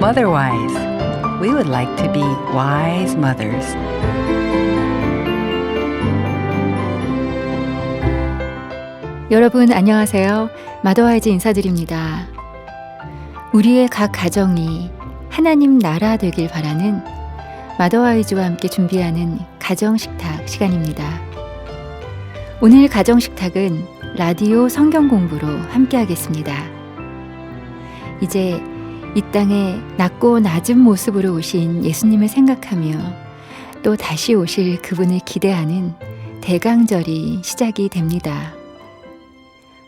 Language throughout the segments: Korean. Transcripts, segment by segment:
otherwise. We would like to be wise mothers. 여러분 안녕하세요. 마더와이즈 인사드립니다. 우리의 각 가정이 하나님 나라 되길 바라는 마더와이즈와 함께 준비하는 가정식탁 시간입니다. 오늘 가정식탁은 라디오 성경 공부로 함께 하겠습니다. 이제 이 땅에 낮고 낮은 모습으로 오신 예수님을 생각하며 또 다시 오실 그분을 기대하는 대강절이 시작이 됩니다.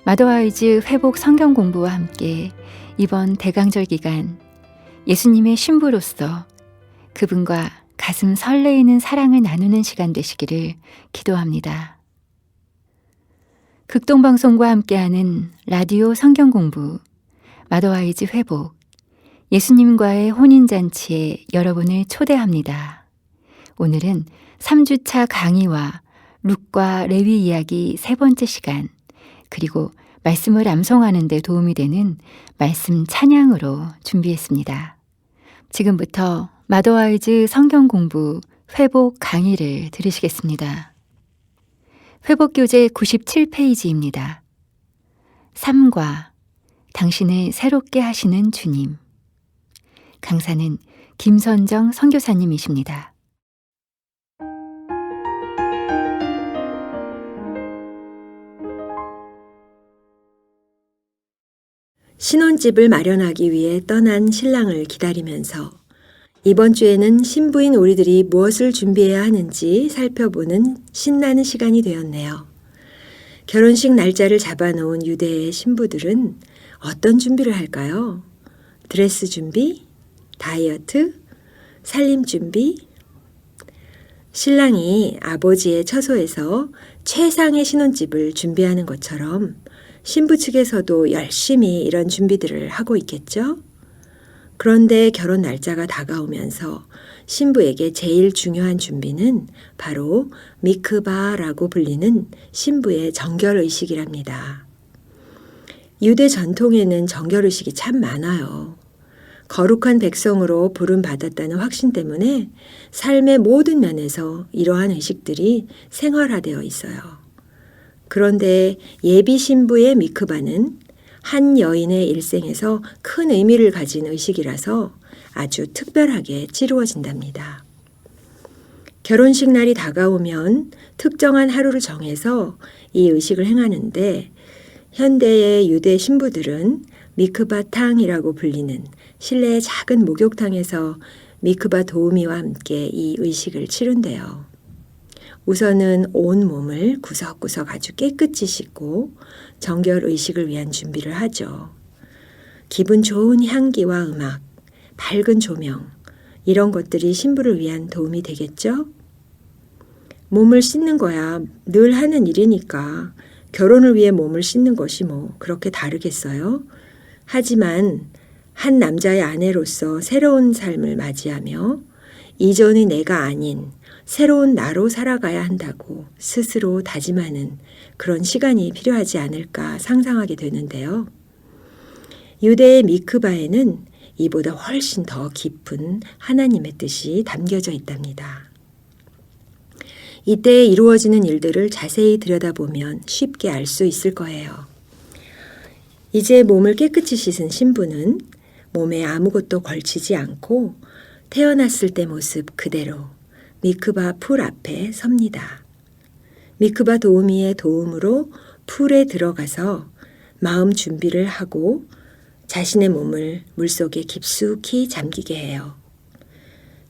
마더와이즈 회복 성경 공부와 함께 이번 대강절 기간 예수님의 신부로서 그분과 가슴 설레이는 사랑을 나누는 시간 되시기를 기도합니다. 극동방송과 함께하는 라디오 성경 공부 마더와이즈 회복 예수님과의 혼인잔치에 여러분을 초대합니다. 오늘은 3주차 강의와 룻과 레위 이야기 세 번째 시간 그리고 말씀을 암송하는 데 도움이 되는 말씀 찬양으로 준비했습니다. 지금부터 마더와이즈 성경 공부 회복 강의를 들으시겠습니다. 회복교재 97페이지입니다. 삶과 당신을 새롭게 하시는 주님. 강사는 김선정 선교사님이십니다. 신혼집을 마련하기 위해 떠난 신랑을 기다리면서 이번 주에는 신부인 우리들이 무엇을 준비해야 하는지 살펴보는 신나는 시간이 되었네요. 결혼식 날짜를 잡아놓은 유대의 신부들은 어떤 준비를 할까요? 드레스 준비? 다이어트? 살림 준비? 신랑이 아버지의 처소에서 최상의 신혼집을 준비하는 것처럼 신부 측에서도 열심히 이런 준비들을 하고 있겠죠? 그런데 결혼 날짜가 다가오면서 신부에게 제일 중요한 준비는 바로 미크바라고 불리는 신부의 정결의식이랍니다. 유대 전통에는 정결의식이 참 많아요. 거룩한 백성으로 부름받았다는 확신 때문에 삶의 모든 면에서 이러한 의식들이 생활화되어 있어요. 그런데 예비 신부의 미크바는 한 여인의 일생에서 큰 의미를 가진 의식이라서 아주 특별하게 치루어진답니다. 결혼식 날이 다가오면 특정한 하루를 정해서 이 의식을 행하는데 현대의 유대 신부들은 미크바탕이라고 불리는 실내의 작은 목욕탕에서 미크바 도우미와 함께 이 의식을 치룬대요. 우선은 온 몸을 구석구석 아주 깨끗이 씻고 정결 의식을 위한 준비를 하죠. 기분 좋은 향기와 음악, 밝은 조명, 이런 것들이 신부를 위한 도움이 되겠죠? 몸을 씻는 거야 늘 하는 일이니까 결혼을 위해 몸을 씻는 것이 뭐 그렇게 다르겠어요? 하지만 한 남자의 아내로서 새로운 삶을 맞이하며 이전의 내가 아닌 새로운 나로 살아가야 한다고 스스로 다짐하는 그런 시간이 필요하지 않을까 상상하게 되는데요. 유대의 미크바에는 이보다 훨씬 더 깊은 하나님의 뜻이 담겨져 있답니다. 이때 이루어지는 일들을 자세히 들여다보면 쉽게 알 수 있을 거예요. 이제 몸을 깨끗이 씻은 신부는 몸에 아무것도 걸치지 않고 태어났을 때 모습 그대로 미크바 풀 앞에 섭니다. 미크바 도우미의 도움으로 풀에 들어가서 마음 준비를 하고 자신의 몸을 물속에 깊숙이 잠기게 해요.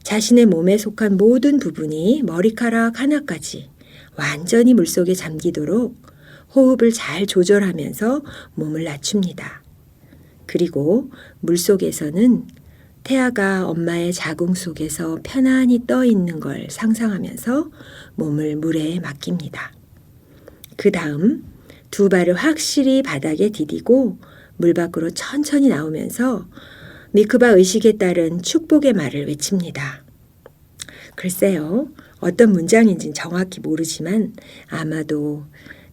자신의 몸에 속한 모든 부분이 머리카락 하나까지 완전히 물속에 잠기도록 호흡을 잘 조절하면서 몸을 낮춥니다. 그리고 물속에서는 태아가 엄마의 자궁 속에서 편안히 떠 있는 걸 상상하면서 몸을 물에 맡깁니다. 그 다음 두 발을 확실히 바닥에 디디고 물 밖으로 천천히 나오면서 미크바 의식에 따른 축복의 말을 외칩니다. 글쎄요, 어떤 문장인지는 정확히 모르지만 아마도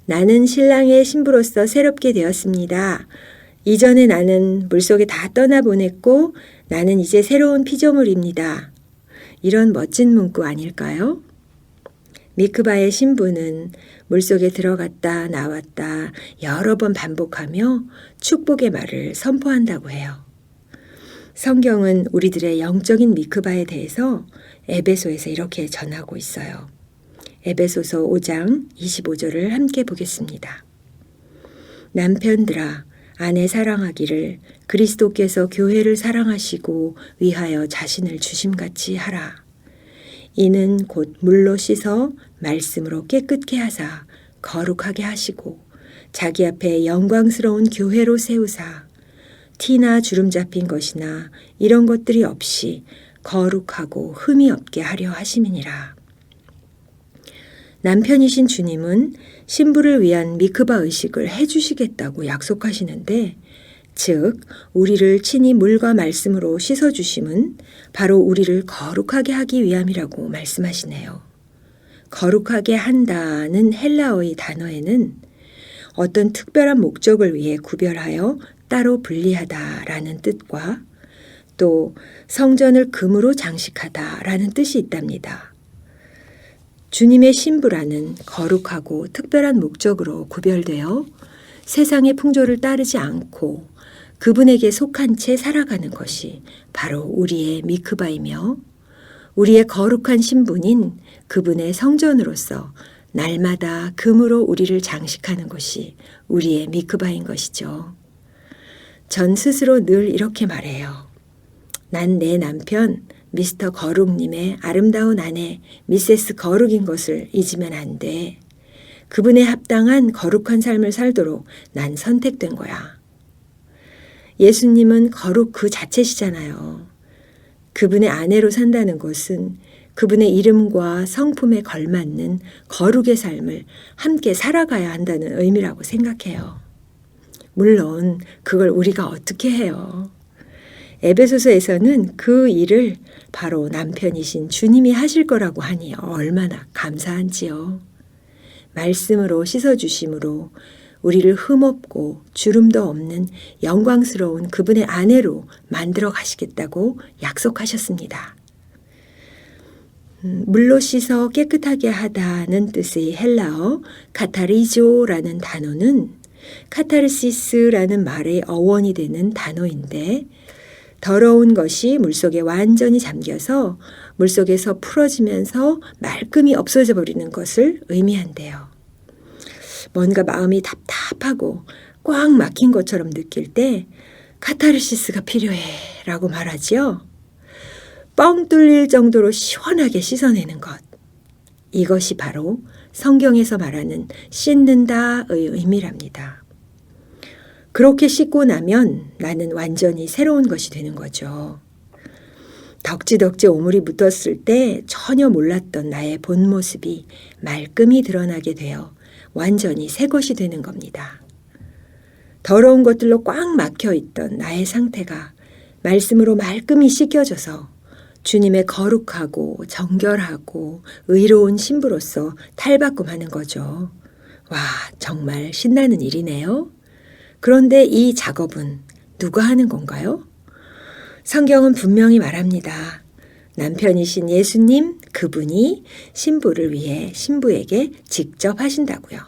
나는 신랑의 신부로서 새롭게 되었습니다. 이전에 나는 물속에 다 떠나보냈고 나는 이제 새로운 피조물입니다. 이런 멋진 문구 아닐까요? 미크바의 신부는 물속에 들어갔다 나왔다 여러 번 반복하며 축복의 말을 선포한다고 해요. 성경은 우리들의 영적인 미크바에 대해서 에베소에서 이렇게 전하고 있어요. 에베소서 5장 25절을 함께 보겠습니다. 남편들아 아내 사랑하기를 그리스도께서 교회를 사랑하시고 위하여 자신을 주심같이 하라. 이는 곧 물로 씻어 말씀으로 깨끗게 하사 거룩하게 하시고 자기 앞에 영광스러운 교회로 세우사 티나 주름 잡힌 것이나 이런 것들이 없이 거룩하고 흠이 없게 하려 하심이니라. 남편이신 주님은 신부를 위한 미크바 의식을 해주시겠다고 약속하시는데, 즉 우리를 친히 물과 말씀으로 씻어주심은 바로 우리를 거룩하게 하기 위함이라고 말씀하시네요. 거룩하게 한다는 헬라어의 단어에는 어떤 특별한 목적을 위해 구별하여 따로 분리하다라는 뜻과 또 성전을 금으로 장식하다라는 뜻이 있답니다. 주님의 신부라는 거룩하고 특별한 목적으로 구별되어 세상의 풍조를 따르지 않고 그분에게 속한 채 살아가는 것이 바로 우리의 미크바이며 우리의 거룩한 신분인 그분의 성전으로서 날마다 금으로 우리를 장식하는 것이 우리의 미크바인 것이죠. 전 스스로 늘 이렇게 말해요. 난 내 남편 미스터 거룩님의 아름다운 아내 미세스 거룩인 것을 잊으면 안 돼. 그분에 합당한 거룩한 삶을 살도록 난 선택된 거야. 예수님은 거룩 그 자체시잖아요. 그분의 아내로 산다는 것은 그분의 이름과 성품에 걸맞는 거룩의 삶을 함께 살아가야 한다는 의미라고 생각해요. 물론 그걸 우리가 어떻게 해요? 에베소서에서는 그 일을 바로 남편이신 주님이 하실 거라고 하니 얼마나 감사한지요. 말씀으로 씻어주심으로 우리를 흠없고 주름도 없는 영광스러운 그분의 아내로 만들어 가시겠다고 약속하셨습니다. 물로 씻어 깨끗하게 하다는 뜻의 헬라어 카타리조라는 단어는 카타르시스라는 말의 어원이 되는 단어인데, 더러운 것이 물속에 완전히 잠겨서 물속에서 풀어지면서 말끔히 없어져 버리는 것을 의미한대요. 뭔가 마음이 답답하고 꽉 막힌 것처럼 느낄 때 카타르시스가 필요해 라고 말하지요. 뻥 뚫릴 정도로 시원하게 씻어내는 것. 이것이 바로 성경에서 말하는 씻는다의 의미랍니다. 그렇게 씻고 나면 나는 완전히 새로운 것이 되는 거죠. 덕지덕지 오물이 묻었을 때 전혀 몰랐던 나의 본 모습이 말끔히 드러나게 되어 완전히 새 것이 되는 겁니다. 더러운 것들로 꽉 막혀 있던 나의 상태가 말씀으로 말끔히 씻겨져서 주님의 거룩하고 정결하고 의로운 신부로서 탈바꿈하는 거죠. 와, 정말 신나는 일이네요. 그런데 이 작업은 누가 하는 건가요? 성경은 분명히 말합니다. 남편이신 예수님, 그분이 신부를 위해 신부에게 직접 하신다고요.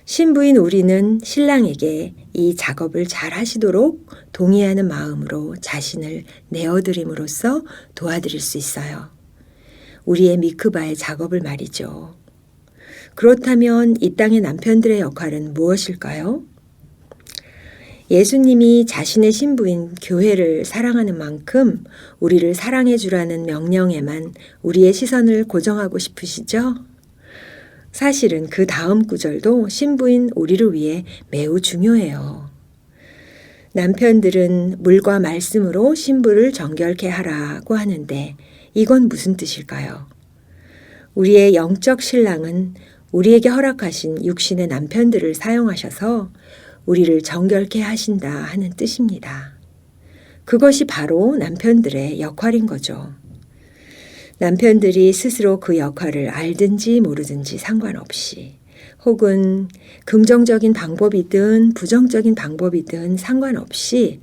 신부인 우리는 신랑에게 이 작업을 잘 하시도록 동의하는 마음으로 자신을 내어드림으로써 도와드릴 수 있어요. 우리의 미크바의 작업을 말이죠. 그렇다면 이 땅의 남편들의 역할은 무엇일까요? 예수님이 자신의 신부인 교회를 사랑하는 만큼 우리를 사랑해 주라는 명령에만 우리의 시선을 고정하고 싶으시죠? 사실은 그 다음 구절도 신부인 우리를 위해 매우 중요해요. 남편들은 물과 말씀으로 신부를 정결케 하라고 하는데 이건 무슨 뜻일까요? 우리의 영적 신랑은 우리에게 허락하신 육신의 남편들을 사용하셔서 우리를 정결케 하신다 하는 뜻입니다. 그것이 바로 남편들의 역할인 거죠. 남편들이 스스로 그 역할을 알든지 모르든지 상관없이, 혹은 긍정적인 방법이든 부정적인 방법이든 상관없이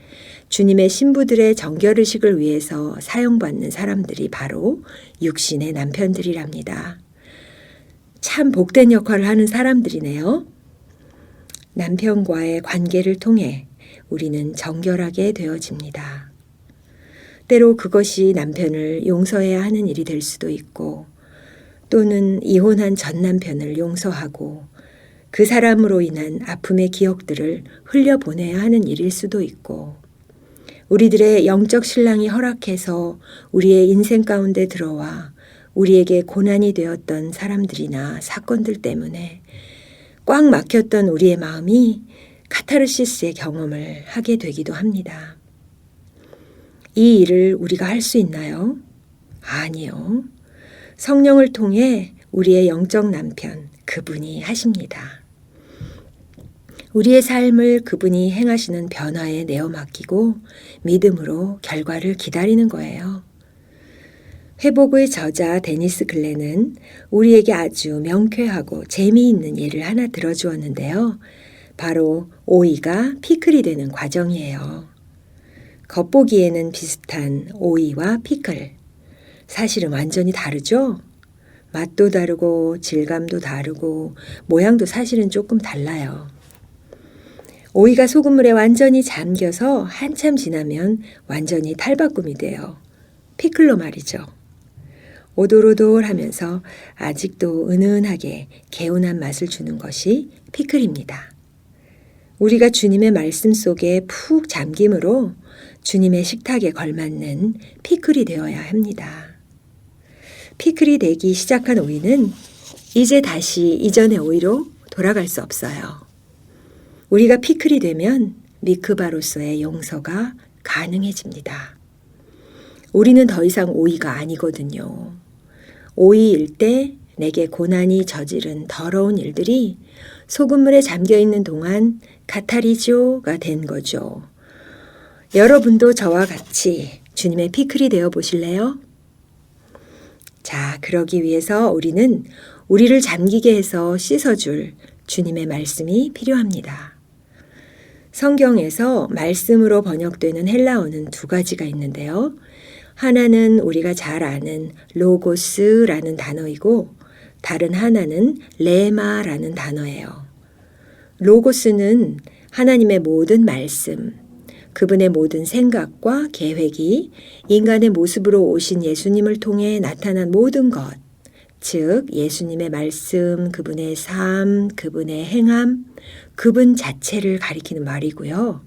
주님의 신부들의 정결의식을 위해서 사용받는 사람들이 바로 육신의 남편들이랍니다. 참 복된 역할을 하는 사람들이네요. 남편과의 관계를 통해 우리는 정결하게 되어집니다. 때로 그것이 남편을 용서해야 하는 일이 될 수도 있고, 또는 이혼한 전 남편을 용서하고 그 사람으로 인한 아픔의 기억들을 흘려보내야 하는 일일 수도 있고, 우리들의 영적 신랑이 허락해서 우리의 인생 가운데 들어와 우리에게 고난이 되었던 사람들이나 사건들 때문에 꽉 막혔던 우리의 마음이 카타르시스의 경험을 하게 되기도 합니다. 이 일을 우리가 할 수 있나요? 아니요. 성령을 통해 우리의 영적 남편, 그분이 하십니다. 우리의 삶을 그분이 행하시는 변화에 내어 맡기고 믿음으로 결과를 기다리는 거예요. 회복의 저자 데니스 글렌은 우리에게 아주 명쾌하고 재미있는 예를 하나 들어주었는데요. 바로 오이가 피클이 되는 과정이에요. 겉보기에는 비슷한 오이와 피클. 사실은 완전히 다르죠? 맛도 다르고 질감도 다르고 모양도 사실은 조금 달라요. 오이가 소금물에 완전히 잠겨서 한참 지나면 완전히 탈바꿈이 돼요. 피클로 말이죠. 오돌오돌하면서 아직도 은은하게 개운한 맛을 주는 것이 피클입니다. 우리가 주님의 말씀 속에 푹 잠김으로 주님의 식탁에 걸맞는 피클이 되어야 합니다. 피클이 되기 시작한 오이는 이제 다시 이전의 오이로 돌아갈 수 없어요. 우리가 피클이 되면 미크바로서의 용서가 가능해집니다. 우리는 더 이상 오이가 아니거든요. 오이일 때 내게 고난이 저지른 더러운 일들이 소금물에 잠겨있는 동안 카타리조가 된 거죠. 여러분도 저와 같이 주님의 피클이 되어 보실래요? 자, 그러기 위해서 우리는 우리를 잠기게 해서 씻어줄 주님의 말씀이 필요합니다. 성경에서 말씀으로 번역되는 헬라어는 두 가지가 있는데요. 하나는 우리가 잘 아는 로고스라는 단어이고 다른 하나는 레마라는 단어예요. 로고스는 하나님의 모든 말씀, 그분의 모든 생각과 계획이 인간의 모습으로 오신 예수님을 통해 나타난 모든 것, 즉 예수님의 말씀, 그분의 삶, 그분의 행함, 그분 자체를 가리키는 말이고요.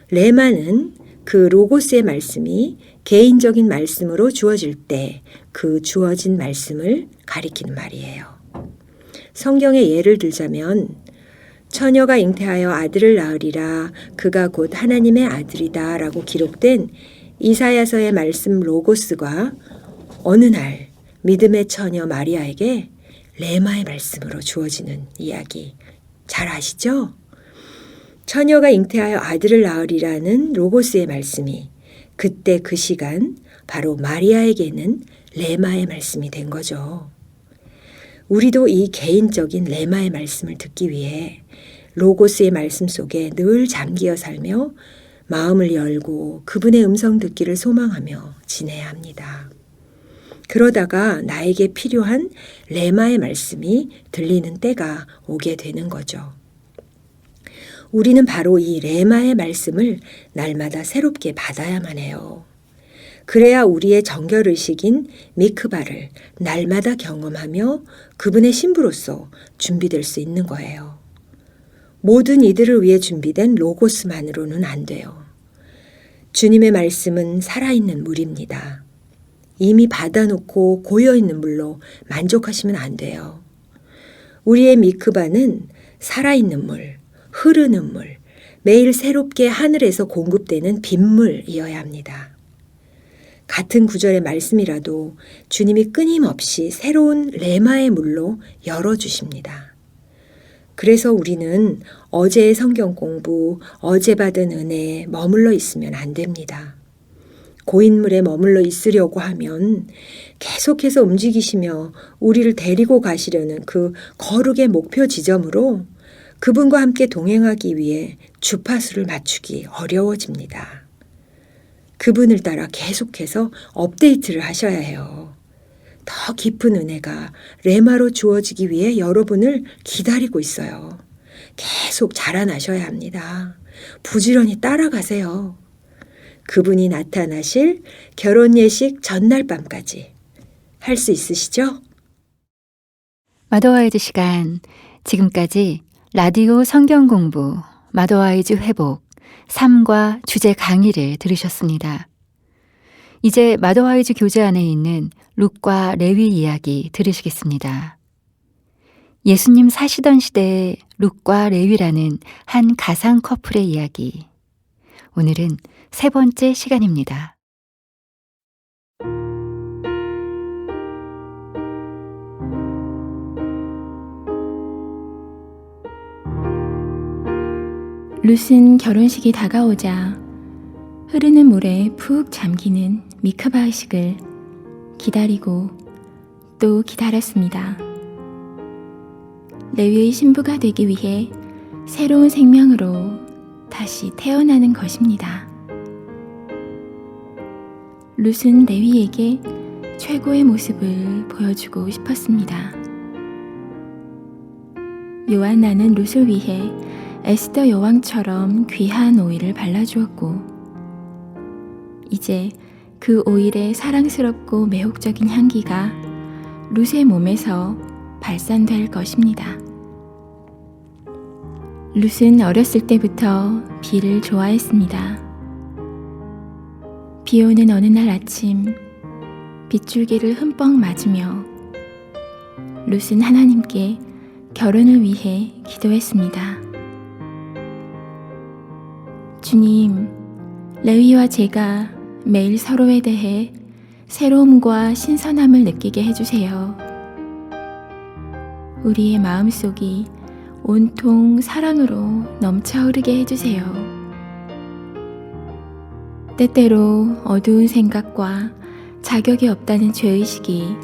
레마는 그 로고스의 말씀이 개인적인 말씀으로 주어질 때 그 주어진 말씀을 가리키는 말이에요. 성경의 예를 들자면 처녀가 잉태하여 아들을 낳으리라 그가 곧 하나님의 아들이다 라고 기록된 이사야서의 말씀 로고스가 어느 날 믿음의 처녀 마리아에게 레마의 말씀으로 주어지는 이야기 잘 아시죠? 처녀가 잉태하여 아들을 낳으리라는 로고스의 말씀이 그때 그 시간 바로 마리아에게는 레마의 말씀이 된 거죠. 우리도 이 개인적인 레마의 말씀을 듣기 위해 로고스의 말씀 속에 늘 잠기어 살며 마음을 열고 그분의 음성 듣기를 소망하며 지내야 합니다. 그러다가 나에게 필요한 레마의 말씀이 들리는 때가 오게 되는 거죠. 우리는 바로 이 레마의 말씀을 날마다 새롭게 받아야만 해요. 그래야 우리의 정결의식인 미크바를 날마다 경험하며 그분의 신부로서 준비될 수 있는 거예요. 모든 이들을 위해 준비된 로고스만으로는 안 돼요. 주님의 말씀은 살아있는 물입니다. 이미 받아놓고 고여있는 물로 만족하시면 안 돼요. 우리의 미크바는 살아있는 물, 흐르는 물, 매일 새롭게 하늘에서 공급되는 빗물이어야 합니다. 같은 구절의 말씀이라도 주님이 끊임없이 새로운 레마의 물로 열어주십니다. 그래서 우리는 어제의 성경 공부, 어제 받은 은혜에 머물러 있으면 안 됩니다. 고인물에 머물러 있으려고 하면 계속해서 움직이시며 우리를 데리고 가시려는 그 거룩의 목표 지점으로 그분과 함께 동행하기 위해 주파수를 맞추기 어려워집니다. 그분을 따라 계속해서 업데이트를 하셔야 해요. 더 깊은 은혜가 레마로 주어지기 위해 여러분을 기다리고 있어요. 계속 자라나셔야 합니다. 부지런히 따라가세요. 그분이 나타나실 결혼 예식 전날 밤까지 할 수 있으시죠? 마더와이즈 시간, 지금까지 라디오 성경 공부, 마더와이즈 회복, 삶과 주제 강의를 들으셨습니다. 이제 마더와이즈 교재 안에 있는 룻과 레위 이야기 들으시겠습니다. 예수님 사시던 시대의 룻과 레위라는 한 가상 커플의 이야기. 오늘은 세 번째 시간입니다. 룻은 결혼식이 다가오자 흐르는 물에 푹 잠기는 미크바 의식을 기다리고 또 기다렸습니다. 레위의 신부가 되기 위해 새로운 생명으로 다시 태어나는 것입니다. 룻은 레위에게 최고의 모습을 보여주고 싶었습니다. 요한나는 룻을 위해 에스더 여왕처럼 귀한 오일을 발라주었고, 이제 그 오일의 사랑스럽고 매혹적인 향기가 룻의 몸에서 발산될 것입니다. 룻은 어렸을 때부터 비를 좋아했습니다. 비 오는 어느 날 아침, 빗줄기를 흠뻑 맞으며 룻은 하나님께 결혼을 위해 기도했습니다. 주님, 레위와 제가 매일 서로에 대해 새로움과 신선함을 느끼게 해주세요. 우리의 마음속이 온통 사랑으로 넘쳐 흐르게 해주세요. 때때로 어두운 생각과 자격이 없다는 죄의식이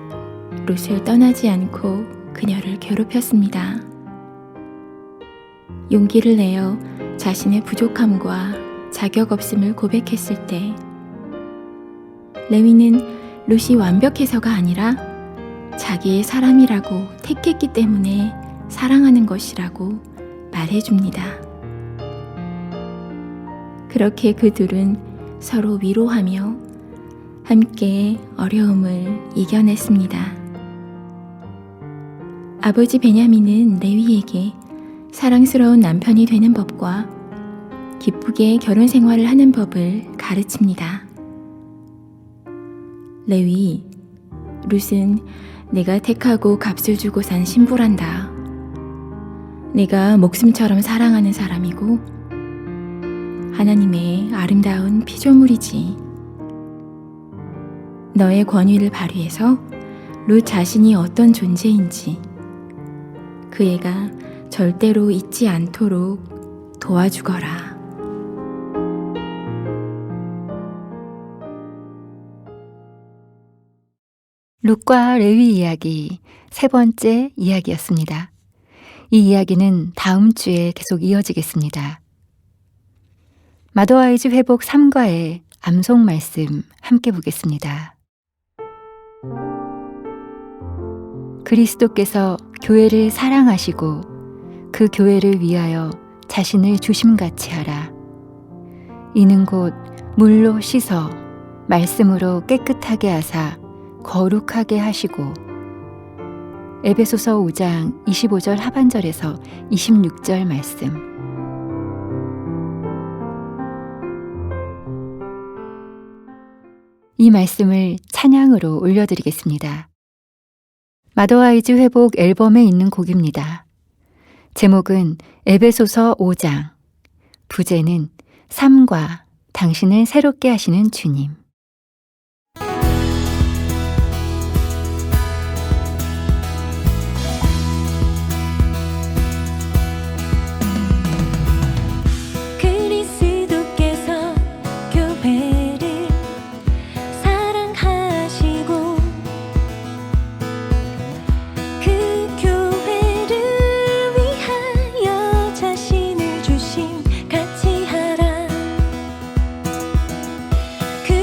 룻을 떠나지 않고 그녀를 괴롭혔습니다. 용기를 내어 자신의 부족함과 자격 없음을 고백했을 때 레위는 룻이 완벽해서가 아니라 자기의 사람이라고 택했기 때문에 사랑하는 것이라고 말해줍니다. 그렇게 그 둘은 서로 위로하며 함께 어려움을 이겨냈습니다. 아버지 베냐민은 레위에게 사랑스러운 남편이 되는 법과 기쁘게 결혼 생활을 하는 법을 가르칩니다. 레위, 룻은 내가 택하고 값을 주고 산 신부란다. 내가 목숨처럼 사랑하는 사람이고 하나님의 아름다운 피조물이지. 너의 권위를 발휘해서 룻 자신이 어떤 존재인지 그 애가 절대로 잊지 않도록 도와주거라. 룻과 레위 이야기 세 번째 이야기였습니다. 이 이야기는 다음 주에 계속 이어지겠습니다. 마더와이즈 회복 3과의 암송 말씀 함께 보겠습니다. 그리스도께서 교회를 사랑하시고 그 교회를 위하여 자신을 주심같이 하라. 이는 곧 물로 씻어 말씀으로 깨끗하게 하사 거룩하게 하시고. 에베소서 5장 25절 하반절에서 26절 말씀. 이 말씀을 찬양으로 올려드리겠습니다. 마더와이즈 회복 앨범에 있는 곡입니다. 제목은 에베소서 5장, 부제는 삶과 당신을 새롭게 하시는 주님. 그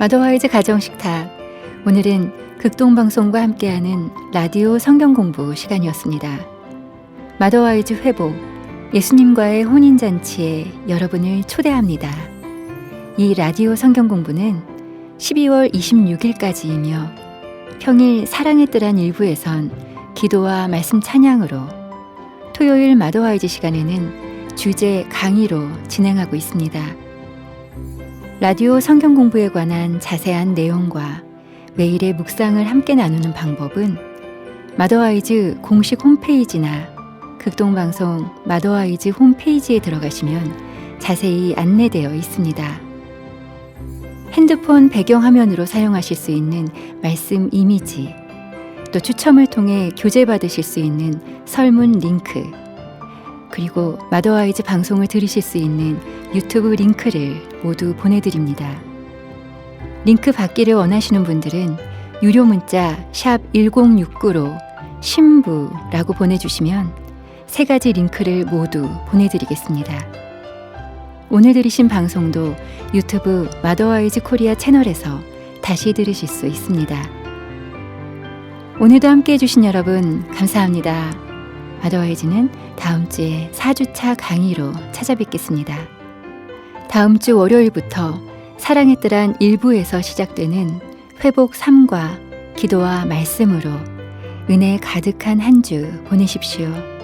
마더와이즈 가정식탁, 오늘은 극동방송과 함께하는 라디오 성경공부 시간이었습니다. 마더와이즈 회복, 예수님과의 혼인잔치에 여러분을 초대합니다. 이 라디오 성경공부는 12월 26일까지이며 평일 사랑의 뜰한 일부에선 기도와 말씀 찬양으로, 토요일 마더와이즈 시간에는 주제 강의로 진행하고 있습니다. 라디오 성경 공부에 관한 자세한 내용과 매일의 묵상을 함께 나누는 방법은 마더와이즈 공식 홈페이지나 극동방송 마더와이즈 홈페이지에 들어가시면 자세히 안내되어 있습니다. 핸드폰 배경화면으로 사용하실 수 있는 말씀 이미지, 또 추첨을 통해 교재받으실 수 있는 설문 링크, 그리고 마더와이즈 방송을 들으실 수 있는 유튜브 링크를 모두 보내드립니다. 링크 받기를 원하시는 분들은 유료 문자 샵 1069로 신부라고 보내주시면 세 가지 링크를 모두 보내드리겠습니다. 오늘 들으신 방송도 유튜브 마더와이즈 코리아 채널에서 다시 들으실 수 있습니다. 오늘도 함께해 주신 여러분 감사합니다. 마더와이즈는 다음 주에 4주차 강의로 찾아뵙겠습니다. 다음 주 월요일부터 사랑의 뜰한 1부에서 시작되는 회복 3과 기도와 말씀으로 은혜 가득한 한 주 보내십시오.